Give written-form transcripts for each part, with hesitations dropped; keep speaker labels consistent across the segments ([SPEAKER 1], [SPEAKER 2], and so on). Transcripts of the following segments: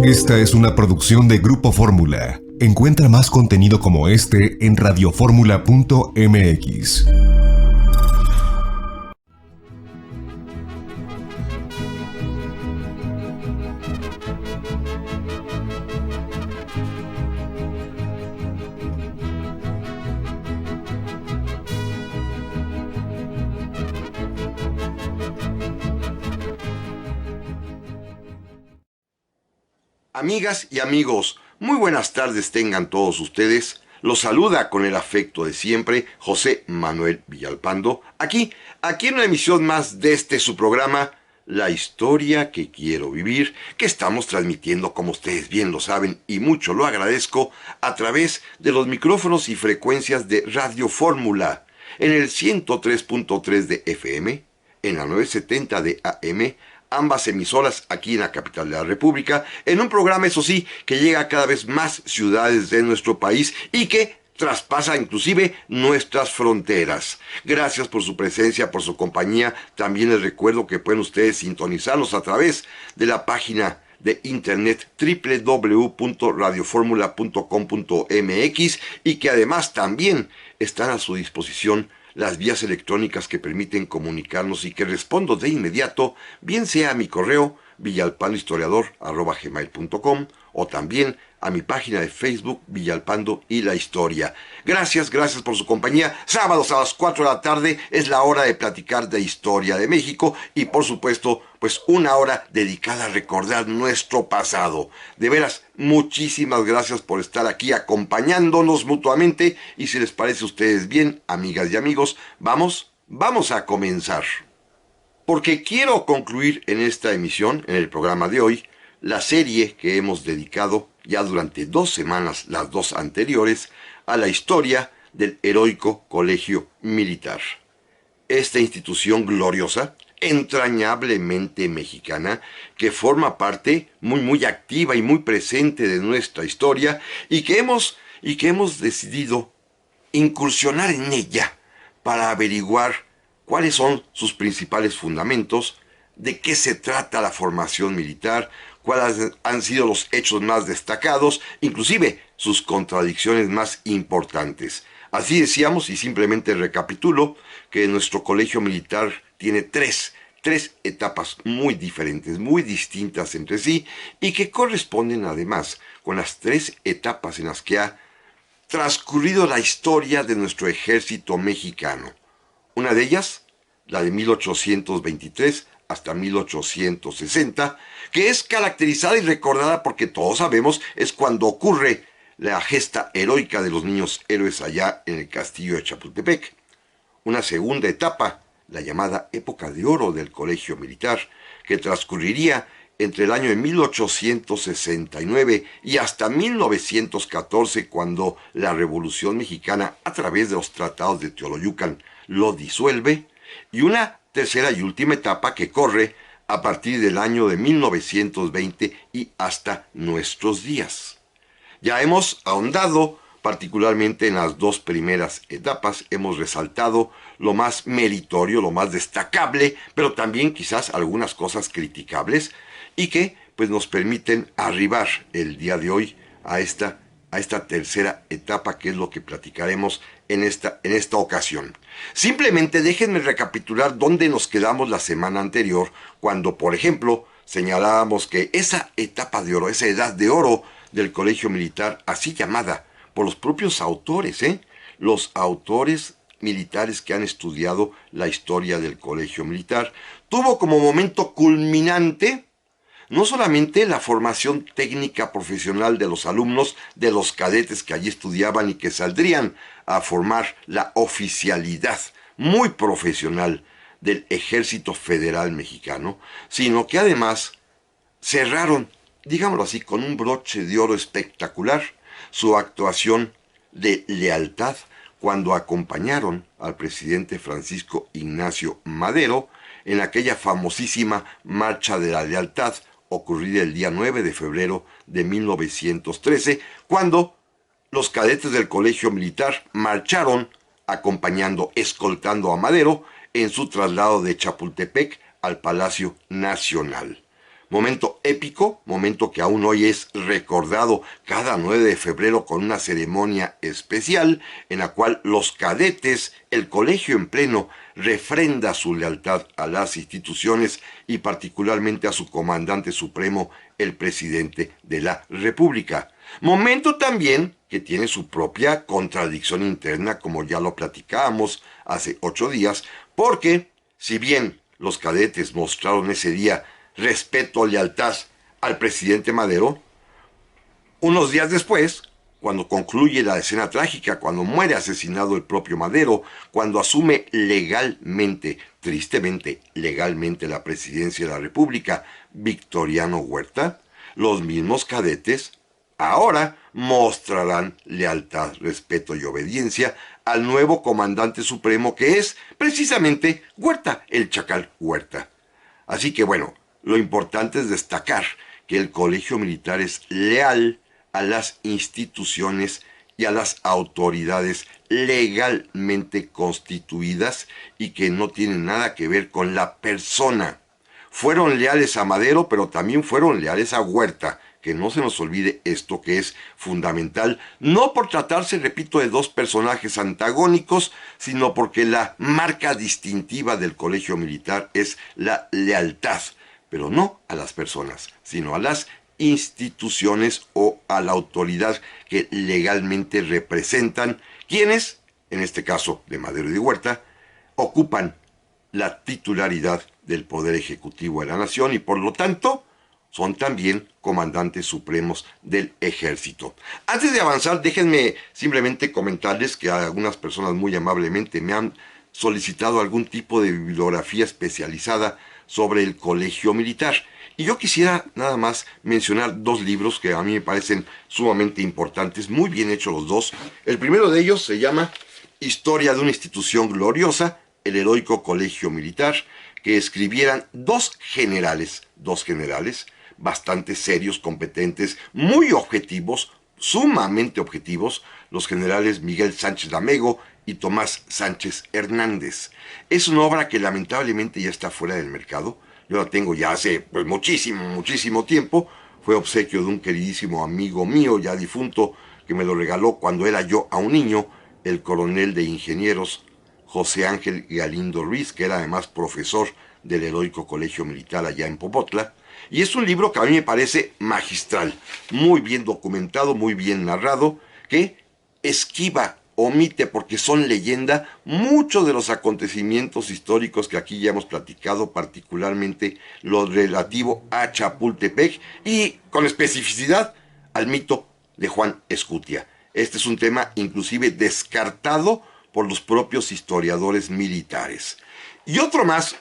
[SPEAKER 1] Esta es una producción de Grupo Fórmula. Encuentra más contenido como este en radioformula.mx.
[SPEAKER 2] Amigas y amigos, muy buenas tardes tengan todos ustedes. Los saluda con el afecto de siempre José Manuel Villalpando, aquí en una emisión más de su programa, La Historia que Quiero Vivir, que estamos transmitiendo, como ustedes bien lo saben, y mucho lo agradezco, a través de los micrófonos y frecuencias de Radio Fórmula, en el 103.3 de FM, en la 970 de AM, ambas emisoras aquí en la capital de la República, en un programa, eso sí, que llega a cada vez más ciudades de nuestro país y que traspasa inclusive nuestras fronteras. Gracias por su presencia, por su compañía. También les recuerdo que pueden ustedes sintonizarlos a través de la página de internet www.radioformula.com.mx y que además también están a su disposición las vías electrónicas que permiten comunicarnos y que respondo de inmediato, bien sea a mi correo villalpandohistoriador@gmail.com o también a mi página de Facebook Villalpando y la Historia. Gracias por su compañía. Sábados a las 4 de la tarde es la hora de platicar de historia de México y por supuesto, pues una hora dedicada a recordar nuestro pasado. De veras, muchísimas gracias por estar aquí acompañándonos mutuamente y si les parece a ustedes bien, amigas y amigos, vamos a comenzar. Porque quiero concluir en esta emisión, en el programa de hoy, la serie que hemos dedicado ya durante 2 semanas, las 2 anteriores, a la historia del heroico Colegio Militar. Esta institución gloriosa, entrañablemente mexicana, que forma parte muy activa y muy presente de nuestra historia y que hemos decidido incursionar en ella para averiguar cuáles son sus principales fundamentos, de qué se trata la formación militar, cuáles han sido los hechos más destacados, inclusive sus contradicciones más importantes. Así decíamos, y simplemente recapitulo, que nuestro colegio militar tiene tres etapas muy diferentes, muy distintas entre sí, y que corresponden además con las 3 etapas en las que ha transcurrido la historia de nuestro ejército mexicano. Una de ellas, la de 1823 hasta 1860, que es caracterizada y recordada porque todos sabemos es cuando ocurre la gesta heroica de los niños héroes allá en el castillo de Chapultepec. Una segunda etapa, la llamada época de oro del colegio militar, que transcurriría entre el año de 1869 y hasta 1914, cuando la Revolución Mexicana, a través de los tratados de Teoloyucan, lo disuelve, y una tercera y última etapa que corre a partir del año de 1920 y hasta nuestros días. Ya hemos ahondado particularmente en las 2 primeras etapas, hemos resaltado lo más meritorio, lo más destacable, pero también quizás algunas cosas criticables y que pues nos permiten arribar el día de hoy a esta tercera etapa, que es lo que platicaremos en esta ocasión. Simplemente déjenme recapitular dónde nos quedamos la semana anterior, cuando, por ejemplo, señalábamos que esa etapa de oro, esa edad de oro del colegio militar, así llamada por los propios autores, los autores militares que han estudiado la historia del colegio militar, tuvo como momento culminante no solamente la formación técnica profesional de los alumnos, de los cadetes que allí estudiaban y que saldrían a formar la oficialidad muy profesional del Ejército Federal Mexicano, sino que además cerraron, digámoslo así, con un broche de oro espectacular su actuación de lealtad cuando acompañaron al presidente Francisco Ignacio Madero en aquella famosísima Marcha de la Lealtad ocurrida el día 9 de febrero de 1913, cuando los cadetes del colegio militar marcharon escoltando a Madero en su traslado de Chapultepec al Palacio Nacional. Momento épico, momento que aún hoy es recordado cada 9 de febrero con una ceremonia especial en la cual los cadetes, el colegio en pleno, refrenda su lealtad a las instituciones y particularmente a su comandante supremo, el presidente de la República. Momento también que tiene su propia contradicción interna, como ya lo platicábamos hace 8 días, porque si bien los cadetes mostraron ese día respeto, lealtad al presidente Madero, unos días después, cuando concluye la escena trágica, cuando muere asesinado el propio Madero, cuando asume legalmente, tristemente legalmente la presidencia de la República, Victoriano Huerta, los mismos cadetes ahora mostrarán lealtad, respeto y obediencia al nuevo comandante supremo que es precisamente Huerta, el Chacal Huerta. Así que bueno, lo importante es destacar que el colegio militar es leal a las instituciones y a las autoridades legalmente constituidas y que no tienen nada que ver con la persona. Fueron leales a Madero, pero también fueron leales a Huerta. Que no se nos olvide esto que es fundamental, no por tratarse, repito, de dos personajes antagónicos, sino porque la marca distintiva del colegio militar es la lealtad, pero no a las personas, sino a las instituciones o a la autoridad que legalmente representan, quienes, en este caso de Madero y de Huerta, ocupan la titularidad del Poder Ejecutivo de la Nación y por lo tanto son también comandantes supremos del ejército. Antes de avanzar, déjenme simplemente comentarles que algunas personas muy amablemente me han solicitado algún tipo de bibliografía especializada sobre el colegio militar. Y yo quisiera nada más mencionar dos libros que a mí me parecen sumamente importantes, muy bien hechos los dos. El primero de ellos se llama Historia de una institución gloriosa, el heroico colegio militar, que escribieran dos generales, bastante serios, competentes, muy objetivos, sumamente objetivos, los generales Miguel Sánchez Lamego y Tomás Sánchez Hernández. Es una obra que lamentablemente ya está fuera del mercado. Yo la tengo ya hace pues, muchísimo tiempo. Fue obsequio de un queridísimo amigo mío, ya difunto, que me lo regaló cuando era yo aún niño, el coronel de ingenieros José Ángel Galindo Ruiz, que era además profesor del heroico colegio militar allá en Popotla. Y es un libro que a mí me parece magistral, muy bien documentado, muy bien narrado, que esquiva, omite, porque son leyenda, muchos de los acontecimientos históricos que aquí ya hemos platicado, particularmente lo relativo a Chapultepec y con especificidad al mito de Juan Escutia. Este es un tema inclusive descartado por los propios historiadores militares. Y otro más,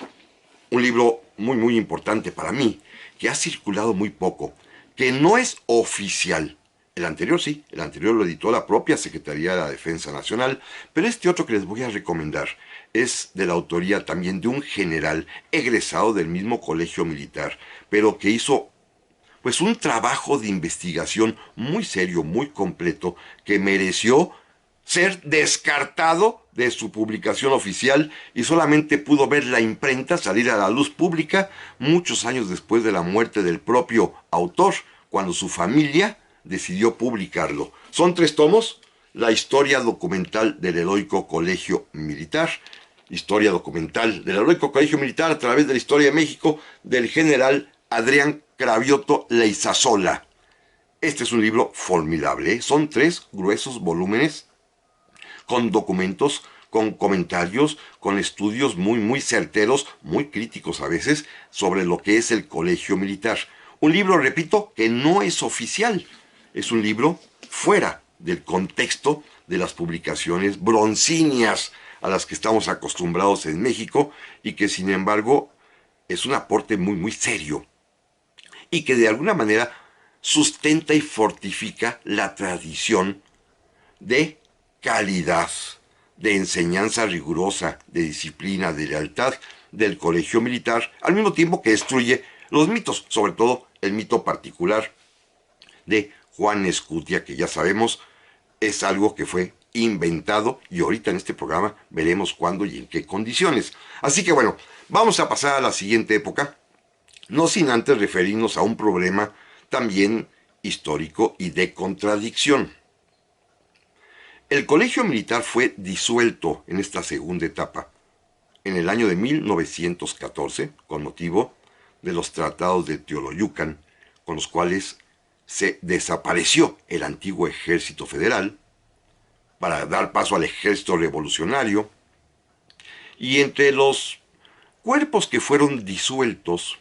[SPEAKER 2] un libro muy importante para mí, que ha circulado muy poco, que no es oficial. El anterior sí, el anterior lo editó la propia Secretaría de la Defensa Nacional, pero este otro que les voy a recomendar es de la autoría también de un general egresado del mismo colegio militar, pero que hizo pues un trabajo de investigación muy serio, muy completo, que mereció ser descartado de su publicación oficial y solamente pudo ver la imprenta salir a la luz pública muchos años después de la muerte del propio autor, cuando su familia decidió publicarlo. Son 3 tomos: la historia documental del heroico colegio militar, historia documental del heroico colegio militar a través de la historia de México, del general Adrián Cravioto Leizasola. Este es un libro formidable, ¿eh? Son 3 gruesos volúmenes con documentos, con comentarios, con estudios muy certeros, muy críticos a veces, sobre lo que es el colegio militar. Un libro, repito, que no es oficial. Es un libro fuera del contexto de las publicaciones broncíneas a las que estamos acostumbrados en México y que sin embargo es un aporte muy serio y que de alguna manera sustenta y fortifica la tradición de calidad, de enseñanza rigurosa, de disciplina, de lealtad del colegio militar, al mismo tiempo que destruye los mitos, sobre todo el mito particular de Juan Escutia, que ya sabemos es algo que fue inventado y ahorita en este programa veremos cuándo y en qué condiciones. Así que bueno, vamos a pasar a la siguiente época, no sin antes referirnos a un problema también histórico y de contradicción. El colegio militar fue disuelto en esta segunda etapa, en el año de 1914, con motivo de los tratados de Teoloyucan, con los cuales se desapareció el antiguo ejército federal para dar paso al ejército revolucionario, y entre los cuerpos que fueron disueltos,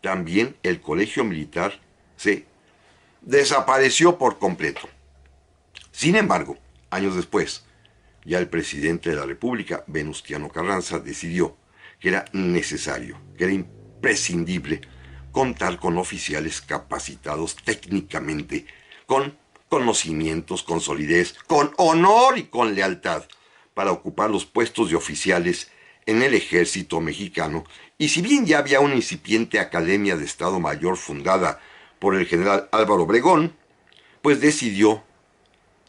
[SPEAKER 2] también el colegio militar se desapareció por completo. Sin embargo, años después, ya el presidente de la República, Venustiano Carranza, decidió que era necesario, que era imprescindible contar con oficiales capacitados técnicamente, con conocimientos, con solidez, con honor y con lealtad, para ocupar los puestos de oficiales en el ejército mexicano. Y si bien ya había una incipiente academia de Estado Mayor fundada por el general Álvaro Obregón, pues decidió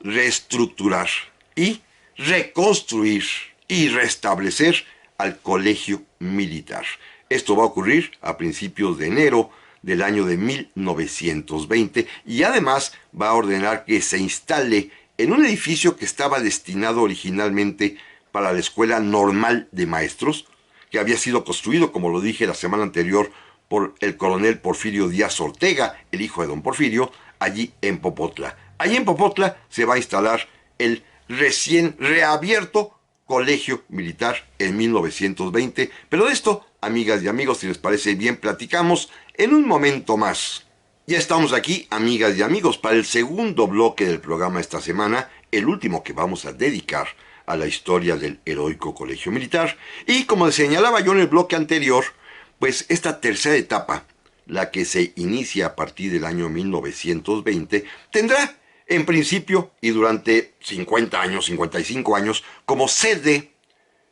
[SPEAKER 2] reestructurar y reconstruir y restablecer al colegio militar. Esto va a ocurrir a principios de enero del año de 1920, y además va a ordenar que se instale en un edificio que estaba destinado originalmente para la Escuela Normal de Maestros, que había sido construido, como lo dije la semana anterior, por el coronel Porfirio Díaz Ortega, el hijo de don Porfirio, allí en Popotla. Allí en Popotla se va a instalar el recién reabierto Colegio Militar en 1920. Pero de esto, amigas y amigos, si les parece bien, platicamos en un momento más. Ya estamos aquí, amigas y amigos, para el segundo bloque del programa esta semana, el último que vamos a dedicar a la historia del heroico Colegio Militar. Y como señalaba yo en el bloque anterior, pues esta tercera etapa, la que se inicia a partir del año 1920, tendrá en principio y durante 50 años, 55 años, como sede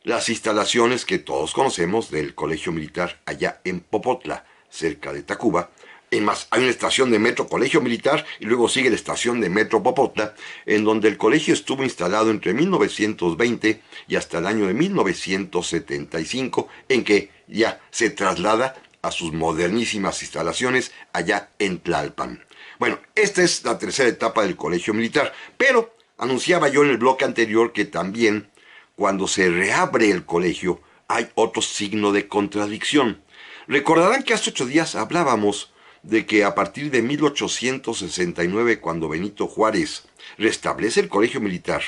[SPEAKER 2] las instalaciones que todos conocemos del Colegio Militar allá en Popotla, cerca de Tacuba. En más, hay una estación de metro Colegio Militar y luego sigue la estación de metro Popotla, en donde el colegio estuvo instalado entre 1920 y hasta el año de 1975, en que ya se traslada a sus modernísimas instalaciones allá en Tlalpan. Bueno, esta es la tercera etapa del Colegio Militar, pero anunciaba yo en el bloque anterior que también, cuando se reabre el colegio, hay otro signo de contradicción. Recordarán que hace 8 días hablábamos de que a partir de 1869, cuando Benito Juárez restablece el Colegio Militar,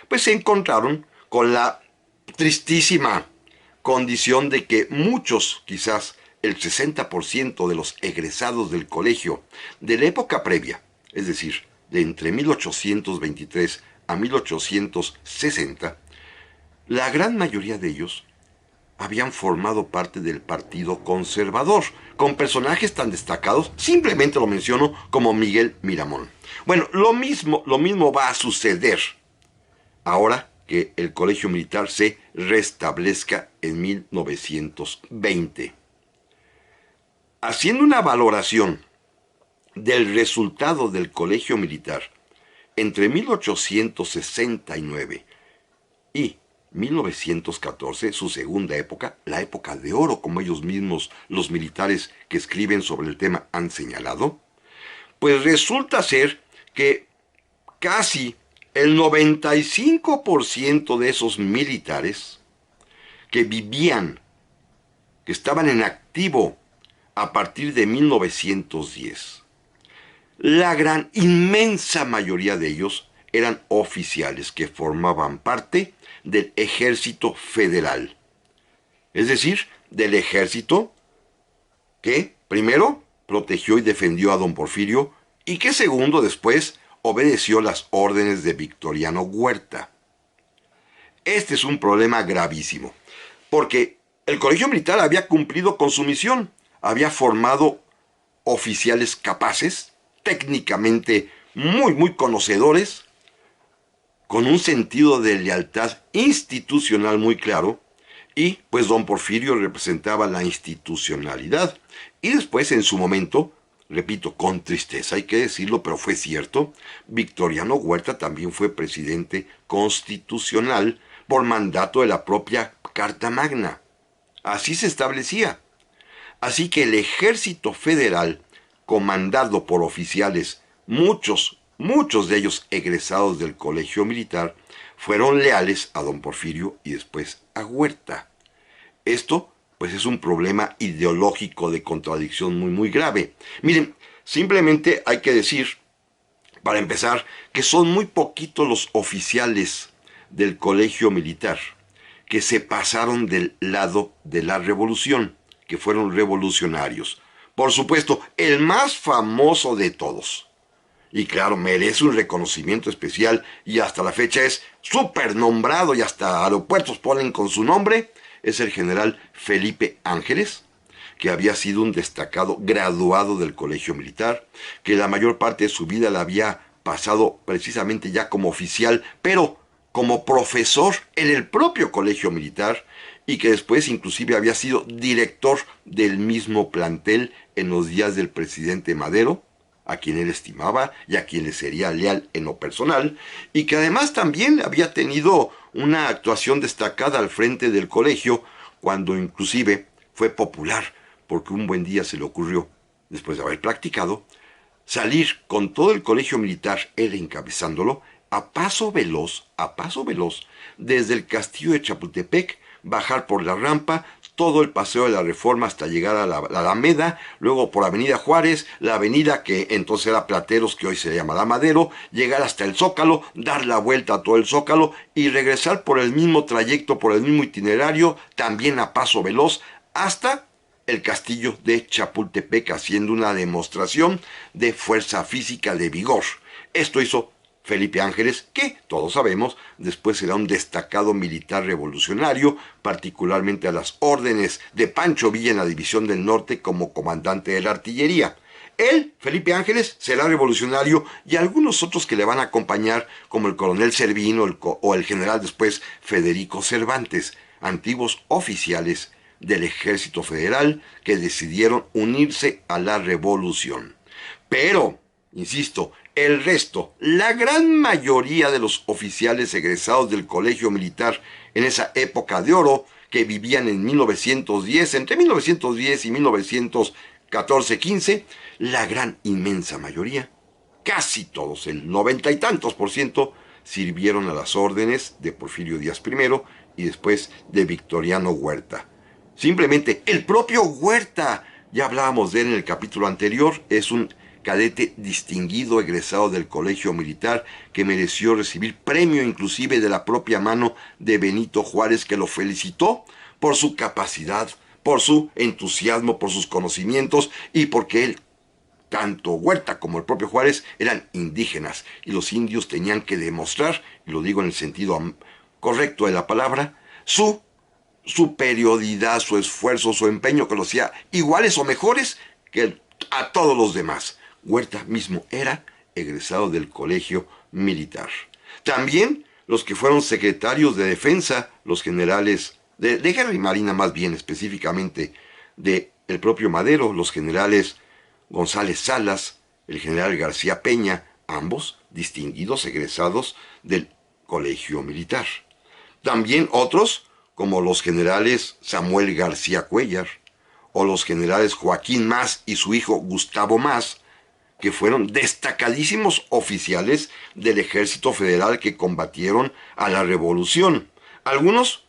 [SPEAKER 2] pues se encontraron con la tristísima condición de que muchos, quizás el 60% de los egresados del colegio de la época previa, es decir, de entre 1823 a 1860, la gran mayoría de ellos habían formado parte del Partido Conservador, con personajes tan destacados, simplemente lo menciono, como Miguel Miramón. Bueno, lo mismo va a suceder ahora que el Colegio Militar se restablezca en 1920. Haciendo una valoración del resultado del Colegio Militar entre 1869 y 1914, su segunda época, la época de oro, como ellos mismos, los militares que escriben sobre el tema, han señalado, pues resulta ser que casi el 95% de esos militares que vivían, que estaban en activo a partir de 1910, la gran, inmensa mayoría de ellos eran oficiales que formaban parte del ejército federal. Es decir, del ejército que, primero, protegió y defendió a don Porfirio y que, segundo, después, obedeció las órdenes de Victoriano Huerta. Este es un problema gravísimo, porque el Colegio Militar había cumplido con su misión, había formado oficiales capaces, técnicamente muy conocedores, con un sentido de lealtad institucional muy claro, y pues don Porfirio representaba la institucionalidad. Y después, en su momento, repito, con tristeza hay que decirlo, pero fue cierto, Victoriano Huerta también fue presidente constitucional por mandato de la propia Carta Magna. Así se establecía. Así que el ejército federal, comandado por oficiales, muchos de ellos egresados del colegio militar, fueron leales a don Porfirio y después a Huerta. Esto, pues, es un problema ideológico de contradicción muy grave. Miren, simplemente hay que decir, para empezar, que son muy poquitos los oficiales del colegio militar que se pasaron del lado de la revolución, que fueron revolucionarios. Por supuesto, el más famoso de todos, y claro, merece un reconocimiento especial y hasta la fecha es súper nombrado y hasta aeropuertos ponen con su nombre, es el general Felipe Ángeles, que había sido un destacado graduado del colegio militar, que la mayor parte de su vida la había pasado precisamente ya como oficial, pero como profesor en el propio colegio militar, y que después inclusive había sido director del mismo plantel en los días del presidente Madero, a quien él estimaba y a quien le sería leal en lo personal, y que además también había tenido una actuación destacada al frente del colegio, cuando inclusive fue popular, porque un buen día se le ocurrió, después de haber practicado, salir con todo el colegio militar, él encabezándolo, a paso veloz, desde el castillo de Chapultepec, bajar por la rampa, todo el paseo de la Reforma hasta llegar a la Alameda, luego por Avenida Juárez, la avenida que entonces era Plateros, que hoy se llama La Madero, llegar hasta el Zócalo, dar la vuelta a todo el Zócalo y regresar por el mismo trayecto, por el mismo itinerario, también a paso veloz, hasta el castillo de Chapultepec, haciendo una demostración de fuerza física, de vigor. Esto hizo Felipe Ángeles, que, todos sabemos, después será un destacado militar revolucionario, particularmente a las órdenes de Pancho Villa en la División del Norte como comandante de la artillería. Él, Felipe Ángeles, será revolucionario y algunos otros que le van a acompañar, como el coronel Servino o el general después Federico Cervantes, antiguos oficiales del Ejército Federal que decidieron unirse a la revolución. Pero, insisto, el resto, la gran mayoría de los oficiales egresados del colegio militar en esa época de oro, que vivían en 1910, entre 1910 y 1914-15, la gran inmensa mayoría, casi todos, el 90 y tantos por ciento, sirvieron a las órdenes de Porfirio Díaz I y después de Victoriano Huerta. Simplemente el propio Huerta, ya hablábamos de él en el capítulo anterior, es un cadete distinguido egresado del colegio militar que mereció recibir premio inclusive de la propia mano de Benito Juárez, que lo felicitó por su capacidad, por su entusiasmo, por sus conocimientos y porque él, tanto Huerta como el propio Juárez, eran indígenas y los indios tenían que demostrar, y lo digo en el sentido correcto de la palabra, su superioridad, su esfuerzo, su empeño, que los hacía iguales o mejores que a todos los demás. Huerta mismo era egresado del colegio militar. También los que fueron secretarios de defensa, los generales de guerra y marina, más bien específicamente de el propio Madero, los generales González Salas, el general García Peña, ambos distinguidos egresados del colegio militar. También otros, como los generales Samuel García Cuéllar, o los generales Joaquín Mas y su hijo Gustavo Mas, que fueron destacadísimos oficiales del Ejército Federal que combatieron a la revolución. Algunos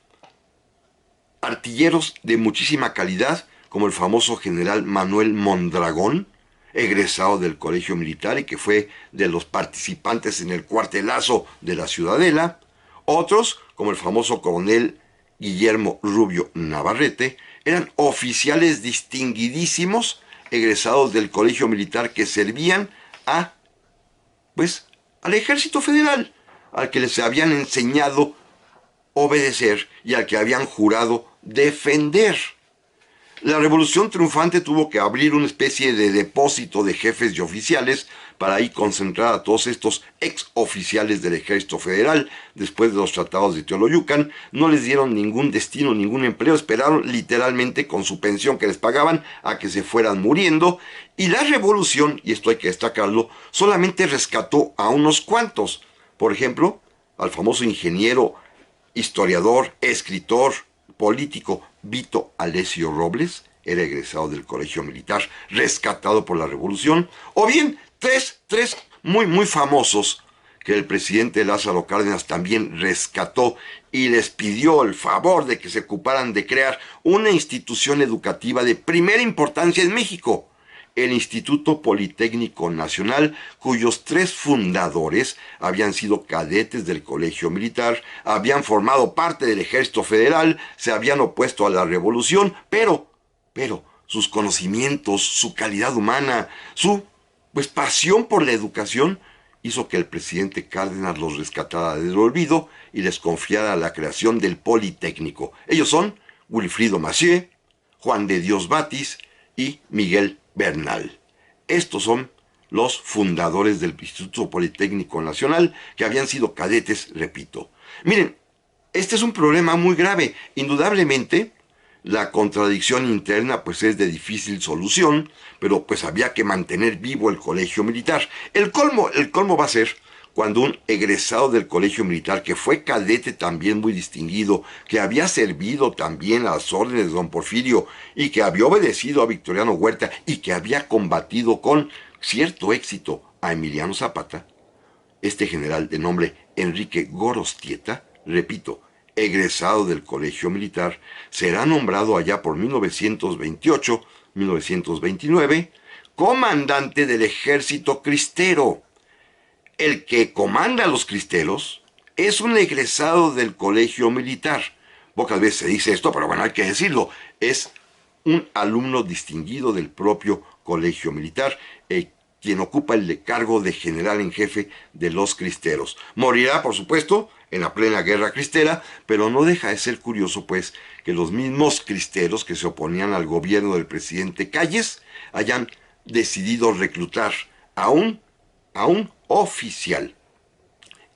[SPEAKER 2] artilleros de muchísima calidad, como el famoso general Manuel Mondragón, egresado del colegio militar y que fue de los participantes en el cuartelazo de la Ciudadela. Otros, como el famoso coronel Guillermo Rubio Navarrete, eran oficiales distinguidísimos egresados del colegio militar que servían al Ejército Federal, al que les habían enseñado obedecer y al que habían jurado defender. La revolución triunfante tuvo que abrir una especie de depósito de jefes y oficiales para ahí concentrar a todos estos ex oficiales del Ejército Federal. Después de los tratados de Teoloyucan, no les dieron ningún destino, ningún empleo, esperaron literalmente con su pensión que les pagaban a que se fueran muriendo. Y la revolución, y esto hay que destacarlo, solamente rescató a unos cuantos. Por ejemplo, al famoso ingeniero, historiador, escritor, político Vito Alessio Robles, era egresado del Colegio Militar, rescatado por la Revolución, o bien tres muy famosos que el presidente Lázaro Cárdenas también rescató y les pidió el favor de que se ocuparan de crear una institución educativa de primera importancia en México, el Instituto Politécnico Nacional, cuyos tres fundadores habían sido cadetes del Colegio Militar, habían formado parte del Ejército Federal, se habían opuesto a la Revolución, pero sus conocimientos, su calidad humana, su pasión por la educación hizo que el presidente Cárdenas los rescatara del olvido y les confiara la creación del Politécnico. Ellos son Wilfrido Massieu, Juan de Dios Batis y Miguel Bernal. Estos son los fundadores del Instituto Politécnico Nacional, que habían sido cadetes, repito. Miren, este es un problema muy grave. Indudablemente, la contradicción interna pues es de difícil solución, pero pues había que mantener vivo el colegio militar. El colmo va a ser cuando un egresado del colegio militar, que fue cadete también muy distinguido, que había servido también a las órdenes de don Porfirio y que había obedecido a Victoriano Huerta y que había combatido con cierto éxito a Emiliano Zapata, este general de nombre Enrique Gorostieta, repito, egresado del Colegio Militar, será nombrado allá por 1928-1929 comandante del Ejército Cristero. El que comanda a los cristeros es un egresado del Colegio Militar. Pocas veces se dice esto, pero bueno, hay que decirlo. Es un alumno distinguido del propio Colegio Militar, quien ocupa el cargo de general en jefe de los cristeros. Morirá, por supuesto, en la plena guerra cristera, pero no deja de ser curioso, pues, que los mismos cristeros que se oponían al gobierno del presidente Calles hayan decidido reclutar a un oficial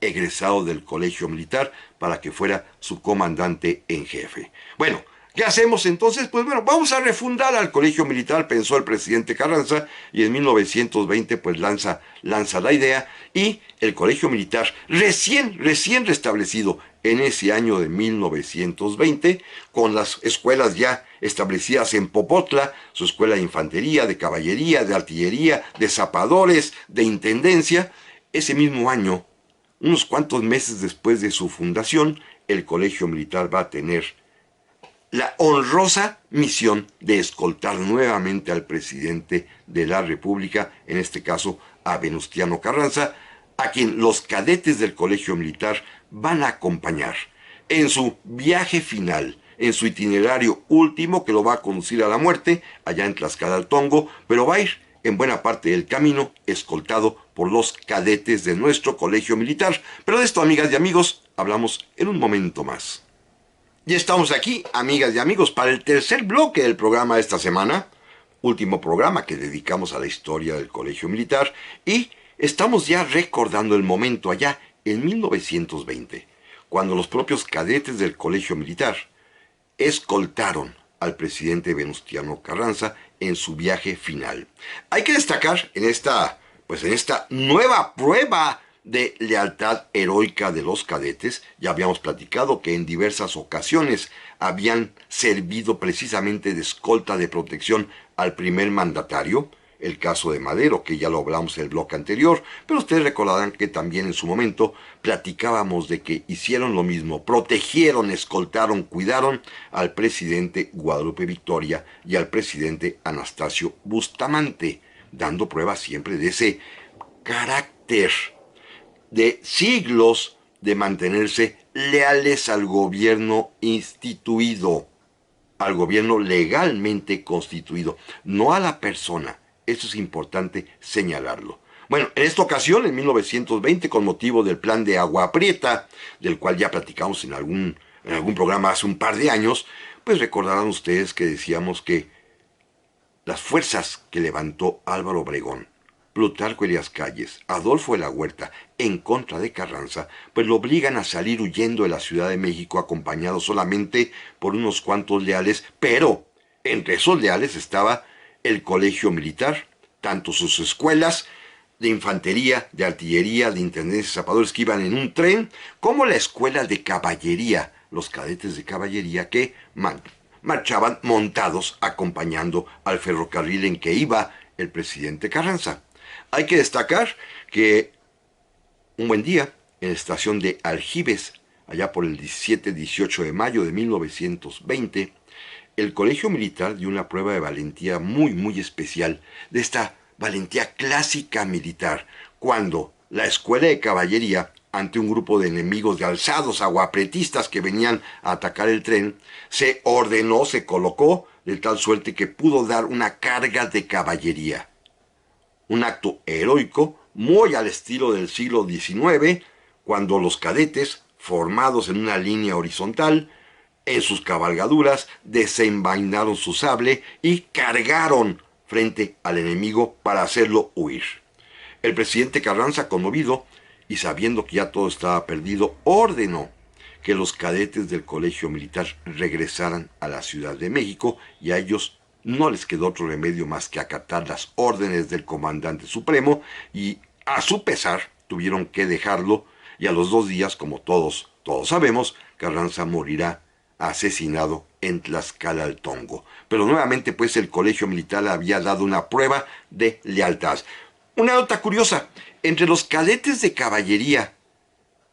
[SPEAKER 2] egresado del Colegio Militar para que fuera su comandante en jefe. Bueno, ¿qué hacemos entonces? Pues bueno, vamos a refundar al Colegio Militar, pensó el presidente Carranza, y en 1920 pues lanza la idea, y el Colegio Militar, recién restablecido en ese año de 1920, con las escuelas ya establecidas en Popotla, su escuela de infantería, de caballería, de artillería, de zapadores, de intendencia. Ese mismo año, unos cuantos meses después de su fundación, el Colegio Militar va a tener la honrosa misión de escoltar nuevamente al presidente de la República, en este caso a Venustiano Carranza, a quien los cadetes del Colegio Militar van a acompañar en su viaje final, en su itinerario último que lo va a conducir a la muerte, allá en Tlaxcala-Tongo, pero va a ir en buena parte del camino escoltado por los cadetes de nuestro Colegio Militar. Pero de esto, amigas y amigos, hablamos en un momento más. Ya estamos aquí, amigas y amigos, para el tercer bloque del programa de esta semana, último programa que dedicamos a la historia del Colegio Militar, y estamos ya recordando el momento allá en 1920, cuando los propios cadetes del Colegio Militar escoltaron al presidente Venustiano Carranza en su viaje final. Hay que destacar en esta nueva prueba de lealtad heroica de los cadetes, ya habíamos platicado que en diversas ocasiones habían servido precisamente de escolta de protección al primer mandatario, el caso de Madero, que ya lo hablamos en el bloque anterior, pero ustedes recordarán que también en su momento platicábamos de que hicieron lo mismo, protegieron, escoltaron, cuidaron al presidente Guadalupe Victoria y al presidente Anastasio Bustamante, dando prueba siempre de ese carácter de siglos de mantenerse leales al gobierno instituido, al gobierno legalmente constituido, no a la persona. Eso es importante señalarlo. Bueno, en esta ocasión, en 1920, con motivo del plan de Agua Prieta, del cual ya platicamos en algún programa hace un par de años, pues recordarán ustedes que decíamos que las fuerzas que levantó Álvaro Obregón, Plutarco Elías Calles, Adolfo de la Huerta, en contra de Carranza, pues lo obligan a salir huyendo de la Ciudad de México acompañado solamente por unos cuantos leales, pero entre esos leales estaba el Colegio Militar, tanto sus escuelas de infantería, de artillería, de intendencia y zapadores que iban en un tren, como la escuela de caballería, los cadetes de caballería que marchaban montados acompañando al ferrocarril en que iba el presidente Carranza. Hay que destacar que un buen día, en la estación de Aljibes, allá por el 17-18 de mayo de 1920, el colegio militar dio una prueba de valentía muy especial, de esta valentía clásica militar, cuando la escuela de caballería, ante un grupo de enemigos de alzados aguapretistas que venían a atacar el tren, se ordenó, se colocó, de tal suerte que pudo dar una carga de caballería. Un acto heroico, muy al estilo del siglo XIX, cuando los cadetes, formados en una línea horizontal, en sus cabalgaduras desenvainaron su sable y cargaron frente al enemigo para hacerlo huir. El presidente Carranza, conmovido y sabiendo que ya todo estaba perdido, ordenó que los cadetes del colegio militar regresaran a la Ciudad de México, y a ellos no les quedó otro remedio más que acatar las órdenes del comandante supremo, y a su pesar tuvieron que dejarlo, y a los 2 días, como todos sabemos, Carranza morirá asesinado en Tlaxcala-Altongo. Pero nuevamente, pues, el colegio militar había dado una prueba de lealtad. Una nota curiosa: entre los cadetes de caballería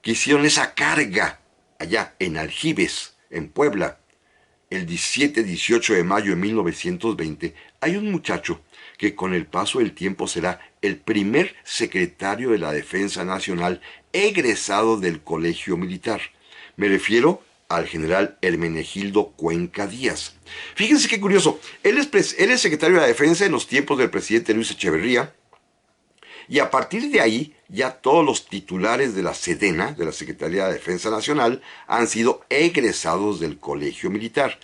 [SPEAKER 2] que hicieron esa carga allá en Aljibes, en Puebla, el 17-18 de mayo de 1920, hay un muchacho que con el paso del tiempo será el primer secretario de la Defensa Nacional egresado del colegio militar. Me refiero al general Hermenegildo Cuenca Díaz. Fíjense qué curioso, él es secretario de la Defensa en los tiempos del presidente Luis Echeverría, y a partir de ahí ya todos los titulares de la SEDENA, de la Secretaría de Defensa Nacional, han sido egresados del colegio militar.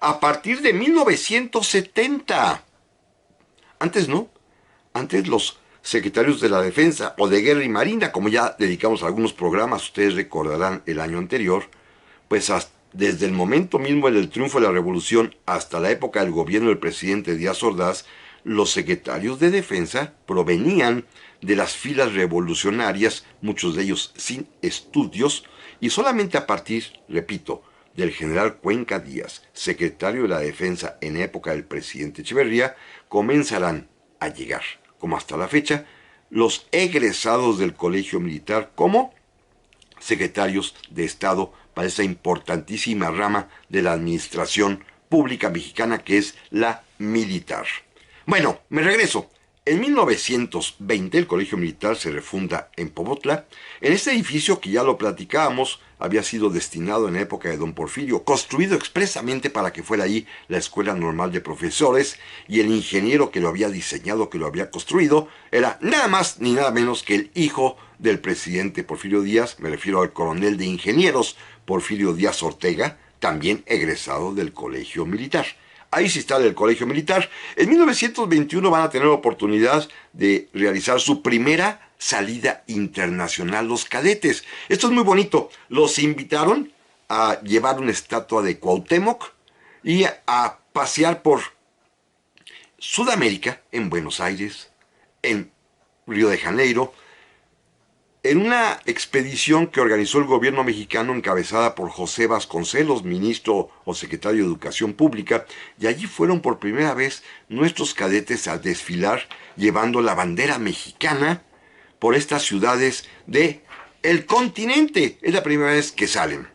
[SPEAKER 2] A partir de 1970. Antes no. Antes los secretarios de la Defensa o de Guerra y Marina, como ya dedicamos a algunos programas, ustedes recordarán el año anterior, pues desde el momento mismo del triunfo de la Revolución hasta la época del gobierno del presidente Díaz Ordaz, los secretarios de Defensa provenían de las filas revolucionarias, muchos de ellos sin estudios, y solamente a partir, repito, del general Cuenca Díaz, secretario de la Defensa en época del presidente Echeverría, comenzarán a llegar, como hasta la fecha, los egresados del colegio militar como secretarios de Estado para esa importantísima rama de la administración pública mexicana que es la militar. Bueno, me regreso. En 1920 el colegio militar se refunda en Popotla. En este edificio, que ya lo platicábamos, había sido destinado en la época de don Porfirio, construido expresamente para que fuera ahí la Escuela Normal de Profesores, y el ingeniero que lo había diseñado, que lo había construido, era nada más ni nada menos que el hijo del presidente Porfirio Díaz. Me refiero al coronel de ingenieros Porfirio Díaz Ortega, también egresado del colegio militar. Ahí se instala el colegio militar. En 1921 van a tener la oportunidad de realizar su primera salida internacional los cadetes. Esto es muy bonito. Los invitaron a llevar una estatua de Cuauhtémoc y a pasear por Sudamérica, en Buenos Aires, en Río de Janeiro, en una expedición que organizó el gobierno mexicano encabezada por José Vasconcelos, ministro o secretario de Educación Pública, y allí fueron por primera vez nuestros cadetes a desfilar llevando la bandera mexicana por estas ciudades de el continente. Es la primera vez que salen.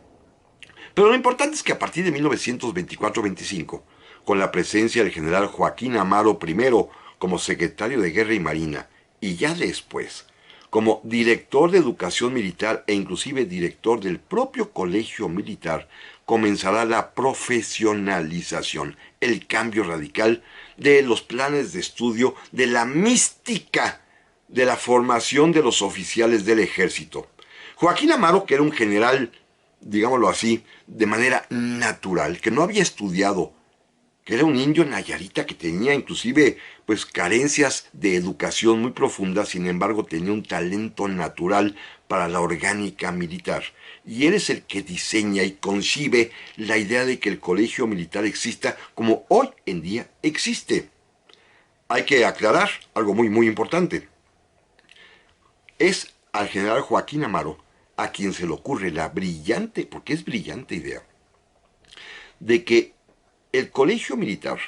[SPEAKER 2] Pero lo importante es que a partir de 1924-25, con la presencia del general Joaquín Amaro I como secretario de Guerra y Marina, y ya después como director de educación militar e inclusive director del propio colegio militar, comenzará la profesionalización, el cambio radical de los planes de estudio, de la mística de la formación de los oficiales del ejército. Joaquín Amaro, que era un general, digámoslo así, de manera natural, que no había estudiado, que era un indio nayarita que tenía inclusive pues carencias de educación muy profundas, sin embargo tenía un talento natural para la orgánica militar. Y él es el que diseña y concibe la idea de que el colegio militar exista como hoy en día existe. Hay que aclarar algo muy importante. Es al general Joaquín Amaro a quien se le ocurre la brillante, porque es brillante idea, de que El colegio militar,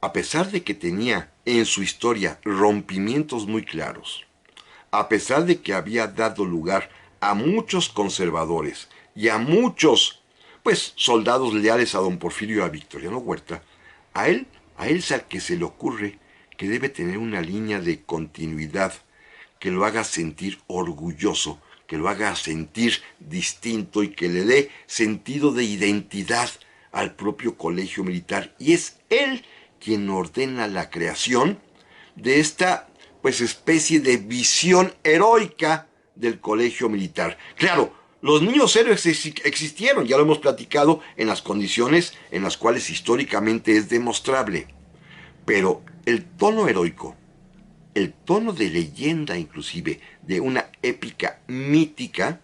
[SPEAKER 2] a pesar de que tenía en su historia rompimientos muy claros, a pesar de que había dado lugar a muchos conservadores y a muchos, pues, soldados leales a don Porfirio y a Victoriano Huerta, a él, es al que se le ocurre que debe tener una línea de continuidad que lo haga sentir orgulloso, que lo haga sentir distinto y que le dé sentido de identidad al propio colegio militar. Y es él quien ordena la creación de esta, pues, especie de visión heroica del colegio militar. Claro, los niños héroes existieron, ya lo hemos platicado, en las condiciones en las cuales históricamente es demostrable. Pero el tono heroico, el tono de leyenda inclusive, de una épica mítica,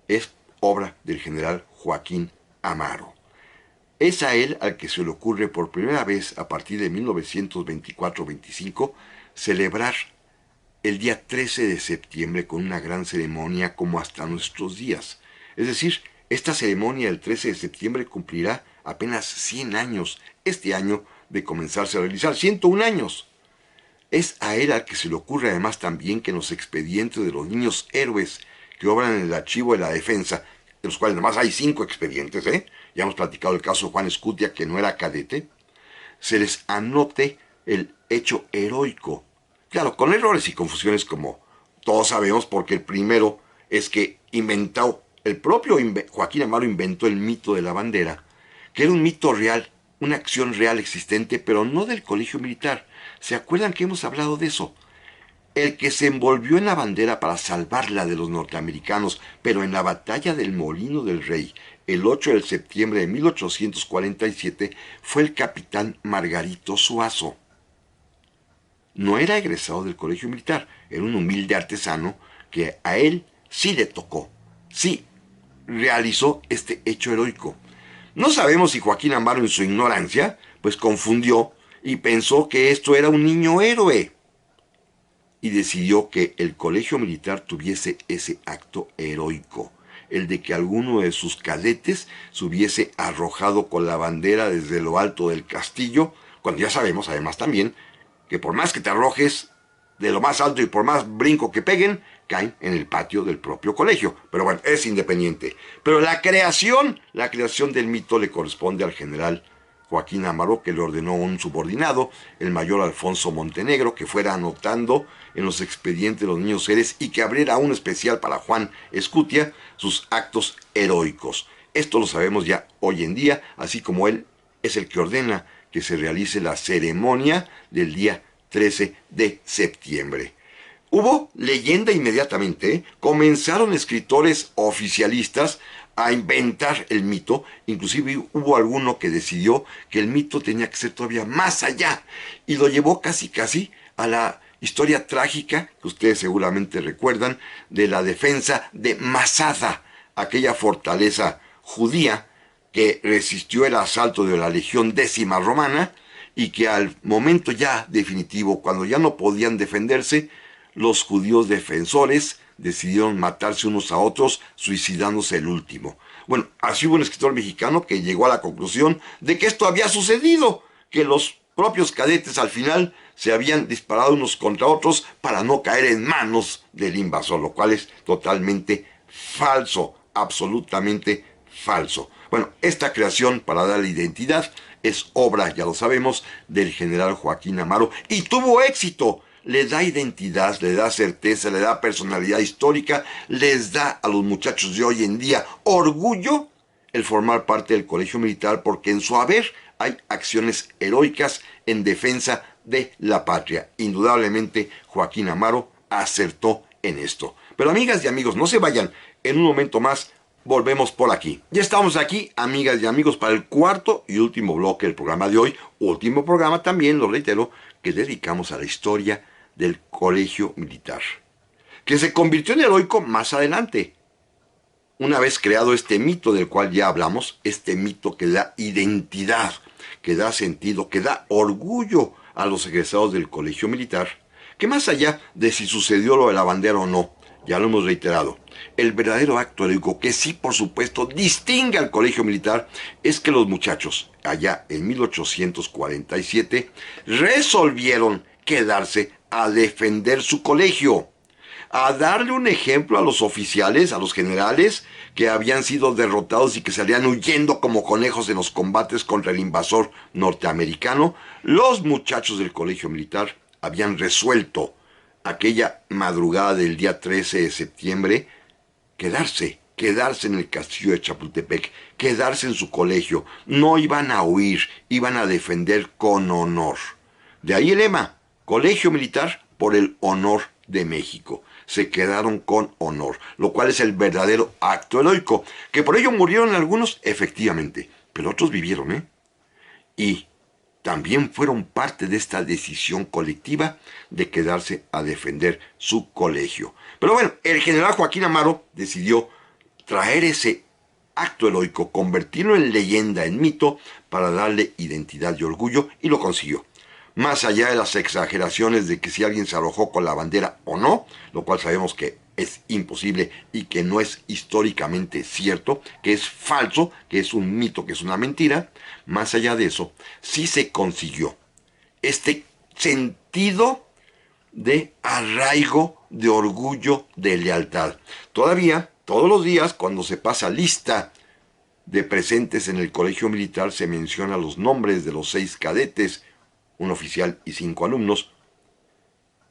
[SPEAKER 2] es obra del general Joaquín Amaro. Es a él al que se le ocurre por primera vez a partir de 1924-25 celebrar el día 13 de septiembre con una gran ceremonia como hasta nuestros días. Es decir, esta ceremonia del 13 de septiembre cumplirá apenas 100 años este año de comenzarse a realizar, 101 años. Es a él al que se le ocurre además también que en los expedientes de los niños héroes que obran en el archivo de la defensa, de los cuales además hay 5 expedientes, ya hemos platicado el caso de Juan Escutia, que no era cadete, se les anote el hecho heroico. Claro, con errores y confusiones como todos sabemos, porque el primero es que el propio Joaquín Amaro inventó el mito de la bandera, que era un mito real, una acción real existente, pero no del colegio militar. ¿Se acuerdan que hemos hablado de eso? El que se envolvió en la bandera para salvarla de los norteamericanos, pero en la batalla del Molino del Rey, el 8 de septiembre de 1847, fue el capitán Margarito Suazo. No era egresado del colegio militar, era un humilde artesano que a él sí le tocó, sí realizó este hecho heroico. No sabemos si Joaquín Amaro en su ignorancia, pues confundió y pensó que esto era un niño héroe, y decidió que el colegio militar tuviese ese acto heroico, el de que alguno de sus cadetes se hubiese arrojado con la bandera desde lo alto del castillo, cuando ya sabemos además también que por más que te arrojes de lo más alto y por más brinco que peguen, caen en el patio del propio colegio. Pero bueno, es independiente. Pero la creación del mito le corresponde al general Joaquín Amaro, que le ordenó a un subordinado, el mayor Alfonso Montenegro, que fuera anotando en los expedientes de los niños héroes y que abriera un especial para Juan Escutia sus actos heroicos. Esto lo sabemos ya hoy en día, así como él es el que ordena que se realice la ceremonia del día 13 de septiembre. Hubo leyenda inmediatamente, comenzaron escritores oficialistas a inventar el mito, inclusive hubo alguno que decidió que el mito tenía que ser todavía más allá, y lo llevó casi a la historia trágica, que ustedes seguramente recuerdan, de la defensa de Masada, aquella fortaleza judía que resistió el asalto de la Legión Décima Romana, y que al momento ya definitivo, cuando ya no podían defenderse, los judíos defensores decidieron matarse unos a otros, suicidándose el último. Bueno, así hubo un escritor mexicano que llegó a la conclusión de que esto había sucedido, que los propios cadetes al final se habían disparado unos contra otros para no caer en manos del invasor, lo cual es totalmente falso, absolutamente falso. Bueno, esta creación para darle identidad es obra, ya lo sabemos, del general Joaquín Amaro, y tuvo éxito. Le da identidad, le da certeza, le da personalidad histórica, les da a los muchachos de hoy en día orgullo el formar parte del colegio militar, porque en su haber hay acciones heroicas en defensa de la patria. Indudablemente Joaquín Amaro acertó en esto. Pero amigas y amigos, no se vayan, en un momento más volvemos por aquí. Ya estamos aquí, amigas y amigos, para el cuarto y último bloque del programa de hoy. Último programa también, lo reitero, que dedicamos a la historia del colegio militar, que se convirtió en heroico más adelante. Una vez creado este mito del cual ya hablamos, este mito que da identidad, que da sentido, que da orgullo a los egresados del colegio militar, que más allá de si sucedió lo de la bandera o no, ya lo hemos reiterado, el verdadero acto heroico que sí, por supuesto, distingue al colegio militar es que los muchachos, allá en 1847, resolvieron quedarse a defender su colegio, a darle un ejemplo a los oficiales, a los generales, que habían sido derrotados y que salían huyendo como conejos en los combates contra el invasor norteamericano. Los muchachos del colegio militar habían resuelto aquella madrugada del día 13 de septiembre quedarse en el castillo de Chapultepec, quedarse en su colegio. No iban a huir, iban a defender con honor. De ahí el lema, Colegio Militar por el honor de México. Se quedaron con honor, lo cual es el verdadero acto heroico. Que por ello murieron algunos, efectivamente, pero otros vivieron, ¿eh? Y también fueron parte de esta decisión colectiva de quedarse a defender su colegio. Pero bueno, el general Joaquín Amaro decidió traer ese acto heroico, convertirlo en leyenda, en mito, para darle identidad y orgullo, y lo consiguió. Más allá de las exageraciones de que si alguien se arrojó con la bandera o no, lo cual sabemos que es imposible y que no es históricamente cierto, que es falso, que es un mito, que es una mentira, más allá de eso, sí se consiguió este sentido de arraigo, de orgullo, de lealtad. Todavía, todos los días, cuando se pasa lista de presentes en el colegio militar, se menciona los nombres de los 6 cadetes, un oficial y 5 alumnos,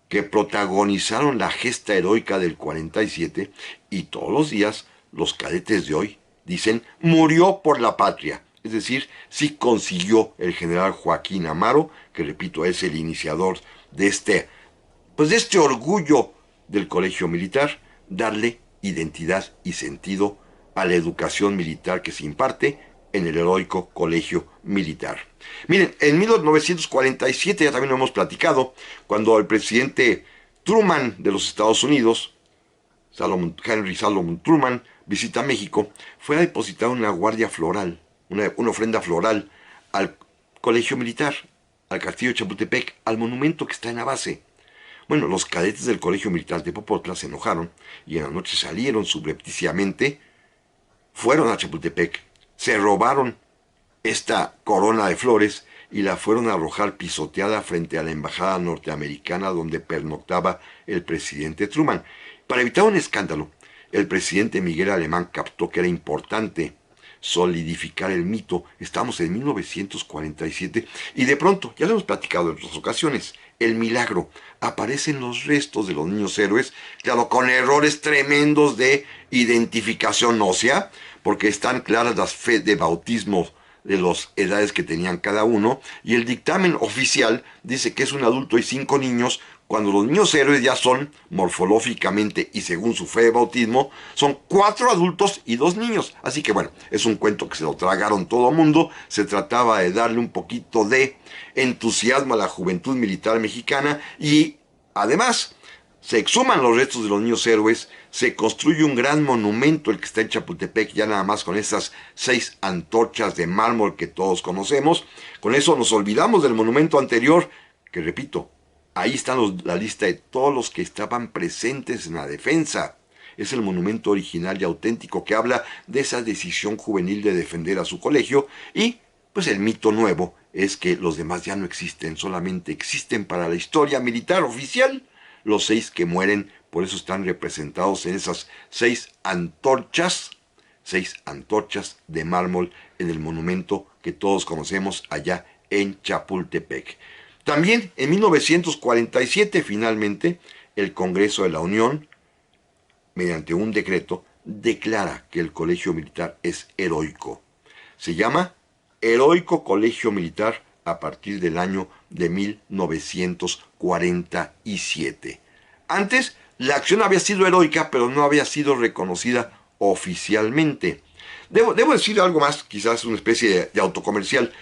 [SPEAKER 2] que protagonizaron la gesta heroica del 47, y todos los días los cadetes de hoy dicen murió por la patria. Es decir, sí consiguió el general Joaquín Amaro, que repito es el iniciador de este orgullo del colegio militar, darle identidad y sentido a la educación militar que se imparte en el heroico colegio militar. Miren, en 1947, ya también lo hemos platicado, cuando el presidente Truman de los Estados Unidos, Henry Salomon Truman, visita México, fue a depositar una guardia floral, una ofrenda floral al colegio militar, al castillo de Chapultepec, al monumento que está en la base. Bueno, los cadetes del colegio militar de Popotla se enojaron y en la noche salieron subrepticiamente, fueron a Chapultepec, se robaron esta corona de flores y la fueron a arrojar pisoteada frente a la embajada norteamericana donde pernoctaba el presidente Truman. Para evitar un escándalo, el presidente Miguel Alemán captó que era importante solidificar el mito. Estamos en 1947 y de pronto, ya lo hemos platicado en otras ocasiones, el milagro. Aparecen los restos de los niños héroes, claro, con errores tremendos de identificación ósea, porque están claras las fe de bautismo de las edades que tenían cada uno, y el dictamen oficial dice que es un adulto y 5 niños, cuando los niños héroes ya son, morfológicamente y según su fe de bautismo, son 4 adultos y 2 niños. Así que bueno, es un cuento que se lo tragaron todo el mundo. Se trataba de darle un poquito de entusiasmo a la juventud militar mexicana y además se exhuman los restos de los niños héroes, se construye un gran monumento, el que está en Chapultepec, ya nada más con esas 6 antorchas de mármol que todos conocemos. Con eso nos olvidamos del monumento anterior, que repito, ahí está la lista de todos los que estaban presentes en la defensa. Es el monumento original y auténtico que habla de esa decisión juvenil de defender a su colegio, y pues el mito nuevo es que los demás ya no existen, solamente existen para la historia militar oficial los 6 que mueren. Por eso están representados en esas 6 antorchas de mármol en el monumento que todos conocemos allá en Chapultepec. También en 1947, finalmente, el Congreso de la Unión, mediante un decreto, declara que el colegio militar es heroico. Se llama Heroico Colegio Militar a partir del año de 1947. Antes, la acción había sido heroica, pero no había sido reconocida oficialmente. Debo decir algo más, quizás una especie de autocomercial.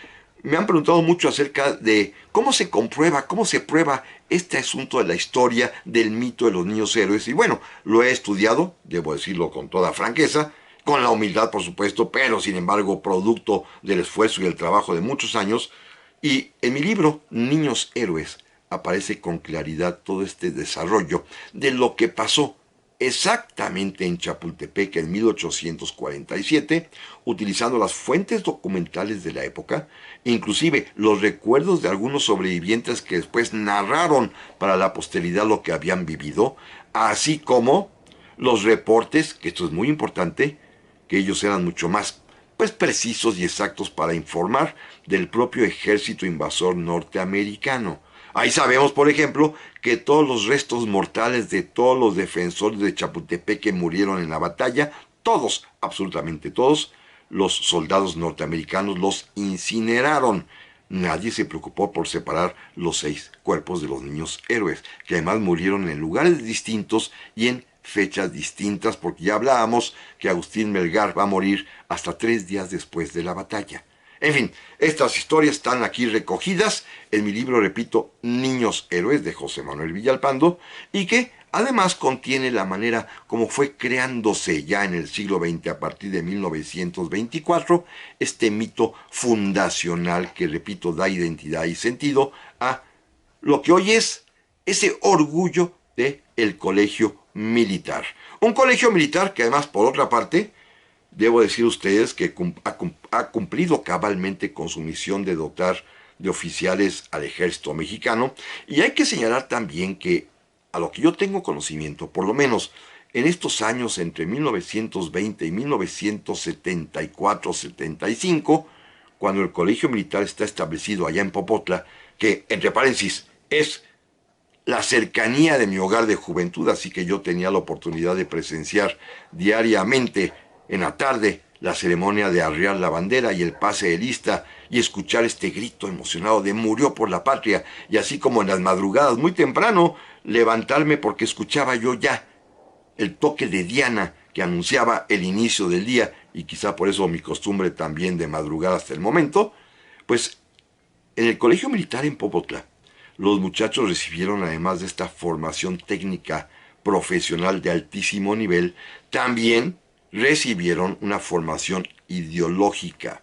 [SPEAKER 2] Me han preguntado mucho acerca de cómo se comprueba, cómo se prueba este asunto de la historia del mito de los niños héroes. Y bueno, lo he estudiado, debo decirlo con toda franqueza, con la humildad por supuesto, pero sin embargo producto del esfuerzo y el trabajo de muchos años. Y en mi libro, Niños Héroes, aparece con claridad todo este desarrollo de lo que pasó exactamente en Chapultepec en 1847, utilizando las fuentes documentales de la época, inclusive los recuerdos de algunos sobrevivientes que después narraron para la posteridad lo que habían vivido, así como los reportes, que esto es muy importante, que ellos eran mucho más precisos y exactos para informar del propio ejército invasor norteamericano. Ahí sabemos, por ejemplo, que todos los restos mortales de todos los defensores de Chapultepec que murieron en la batalla, todos, absolutamente todos, los soldados norteamericanos los incineraron. Nadie se preocupó por separar los 6 cuerpos de los niños héroes, que además murieron en lugares distintos y en fechas distintas, porque ya hablábamos que Agustín Melgar va a morir hasta 3 días después de la batalla. En fin, estas historias están aquí recogidas en mi libro, repito, Niños Héroes, de José Manuel Villalpando, y que además contiene la manera como fue creándose ya en el siglo XX, a partir de 1924, este mito fundacional que, repito, da identidad y sentido a lo que hoy es ese orgullo de el colegio militar. Un colegio militar que además, por otra parte, debo decir a ustedes que ha cumplido cabalmente con su misión de dotar de oficiales al ejército mexicano, y hay que señalar también que, a lo que yo tengo conocimiento, por lo menos en estos años entre 1920 y 1974-75, cuando el colegio militar está establecido allá en Popotla, que, entre paréntesis, es la cercanía de mi hogar de juventud, así que yo tenía la oportunidad de presenciar diariamente en la tarde la ceremonia de arriar la bandera y el pase de lista, y escuchar este grito emocionado de murió por la patria, y así como en las madrugadas muy temprano levantarme porque escuchaba yo ya el toque de Diana que anunciaba el inicio del día, y quizá por eso mi costumbre también de madrugar hasta el momento. Pues en el colegio militar en Popotla, los muchachos recibieron, además de esta formación técnica profesional de altísimo nivel, también recibieron una formación ideológica.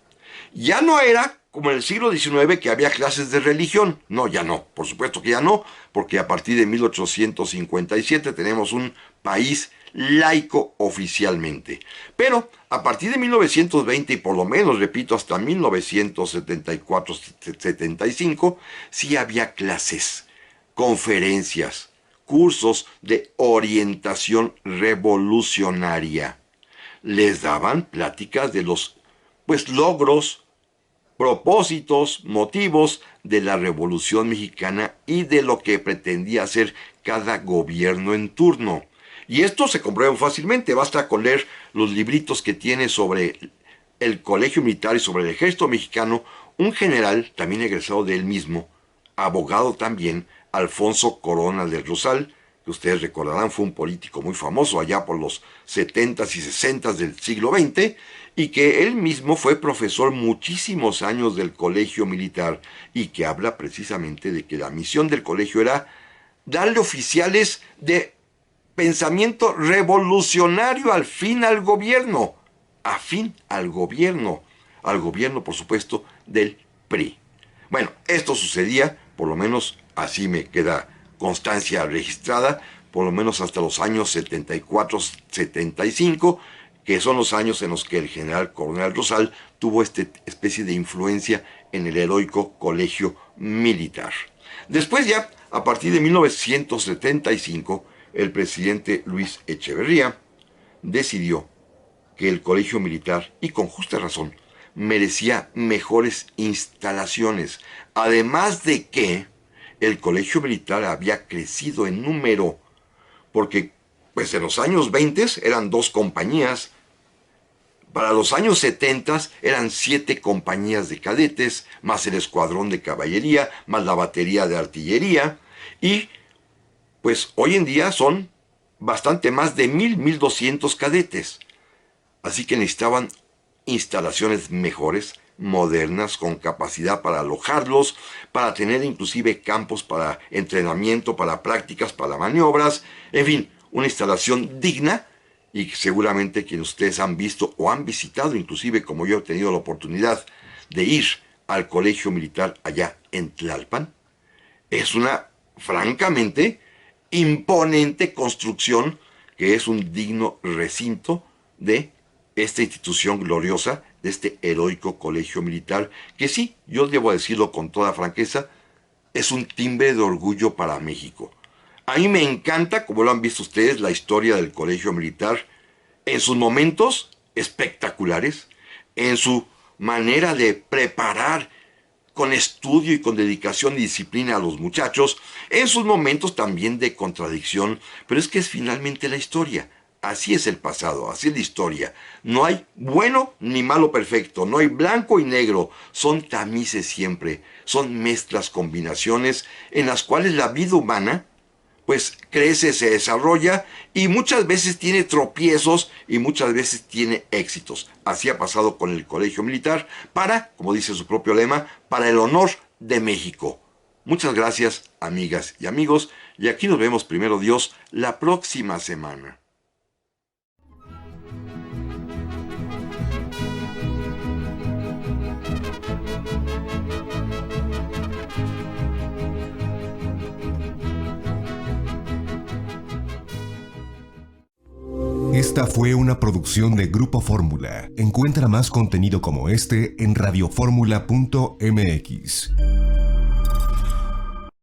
[SPEAKER 2] Ya no era como en el siglo XIX, que había clases de religión. No, ya no, por supuesto que ya no, porque a partir de 1857 tenemos un país laico oficialmente. Pero a partir de 1920 y por lo menos, repito, hasta 1974-75, sí había clases, conferencias, cursos de orientación revolucionaria. Les daban pláticas de los logros, propósitos, motivos de la Revolución Mexicana y de lo que pretendía hacer cada gobierno en turno. Y esto se comprueba fácilmente, basta con leer los libritos que tiene sobre el colegio militar y sobre el ejército mexicano un general, también egresado de él mismo, abogado también, Alfonso Corona del Rosal, que ustedes recordarán fue un político muy famoso allá por los 70s y 60s del siglo XX, y que él mismo fue profesor muchísimos años del colegio militar, y que habla precisamente de que la misión del colegio era darle oficiales de pensamiento revolucionario afín al gobierno, al gobierno, por supuesto, del PRI. Bueno, esto sucedía, por lo menos así me queda constancia registrada, por lo menos hasta los años 74-75, que son los años en los que el general Coronel Rosal tuvo esta especie de influencia en el heroico colegio militar. Después ya, a partir de 1975, el presidente Luis Echeverría decidió que el colegio militar, y con justa razón, merecía mejores instalaciones, además de que el colegio militar había crecido en número, porque pues en los años 20 eran 2 compañías, para los años 70 eran 7 compañías de cadetes, más el escuadrón de caballería, más la batería de artillería, y pues hoy en día son bastante más de 1,200 cadetes. Así que necesitaban instalaciones mejores, modernas, con capacidad para alojarlos, para tener inclusive campos para entrenamiento, para prácticas, para maniobras, en fin, una instalación digna, y seguramente quienes ustedes han visto o han visitado, inclusive como yo he tenido la oportunidad de ir al colegio militar allá en Tlalpan, es una, francamente, imponente construcción que es un digno recinto de esta institución gloriosa, de este heroico colegio militar, que sí, yo debo decirlo con toda franqueza, es un timbre de orgullo para México. A mí me encanta, como lo han visto ustedes, la historia del colegio militar, en sus momentos espectaculares, en su manera de preparar con estudio y con dedicación y disciplina a los muchachos, en sus momentos también de contradicción, pero es que es finalmente la historia. Así es el pasado, así es la historia. No hay bueno ni malo perfecto, no hay blanco y negro, son tamices siempre, son mezclas, combinaciones en las cuales la vida humana pues crece, se desarrolla y muchas veces tiene tropiezos y muchas veces tiene éxitos. Así ha pasado con el Colegio Militar para, como dice su propio lema, para el honor de México. Muchas gracias, amigas y amigos, y aquí nos vemos primero Dios la próxima semana.
[SPEAKER 1] Esta fue una producción de Grupo Fórmula. Encuentra más contenido como este en radioformula.mx.